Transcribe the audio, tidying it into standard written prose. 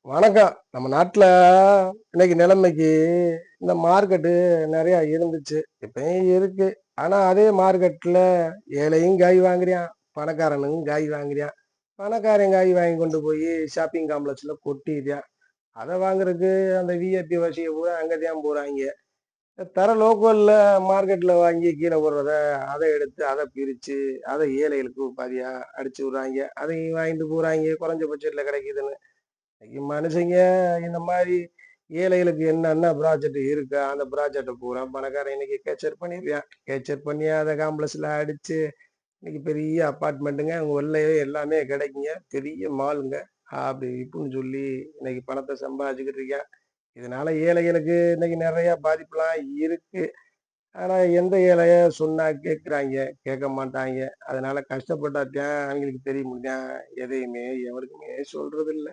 வணக்கம். நம்ம நாட்டுல இன்னைக்கு நிலைமைக்கு இந்த மார்க்கெட்டு நெறைய இருந்துச்சு. இப்பயும் இருக்கு. ஆனா அதே மார்க்கெட்ல ஏழையும் காய் வாங்குறான், பணக்காரனும் காய் வாங்குறான். பணக்காரன் காய் வாங்கி கொண்டு போய் ஷாப்பிங் காம்ப்ளக்ஸ்ல கொட்டிர்றான். அத வாங்குறதுக்கு அந்த விஐபி வசிய பூரா அங்க தான் போறாய்ங்க. தர லோக்கல்ல மார்க்கெட்ல வாங்கி கீழ போடுறத, அத எடுத்து அத பிரிச்சு, அத ஏழைகளுக்கு பாதியா அடிச்சு விடுறாய்ங்க. அதையும் வாங்கிட்டு போறாய்ங்க. குறைஞ்ச பட்ஜெட்ல கிடைக்குதுன்னு. இன்னைக்கு மனுஷங்க இந்த மாதிரி ஏழைகளுக்கு என்னென்ன ப்ராஜெக்ட் இருக்கா அந்த ப்ராஜெக்ட பூரா பணக்காரன் இன்னைக்கு கேப்சர் பண்ணிடுறான். கேப்சர் பண்ணி அதை காம்ப்ளெக்ஸ்ல அடிச்சு இன்னைக்கு பெரிய அப்பார்ட்மெண்ட்டுங்க அவங்க உள்ளயே எல்லாமே கிடைக்குங்க. பெரிய மாலுங்க. அப்படி இப்படின்னு சொல்லி இன்னைக்கு பணத்தை சம்பாதிச்சுக்கிட்டு இருக்கான். இதனால ஏழைகளுக்கு இன்னைக்கு நிறைய பாதிப்புலாம் இருக்கு. ஆனா எந்த ஏழைய சொன்னா கேட்குறாங்க, கேட்க மாட்டாங்க. அதனால கஷ்டப்பட்டாத்தான் அவங்களுக்கு தெரிய முடியும். எதையுமே எவருக்குமே சொல்றது இல்ல.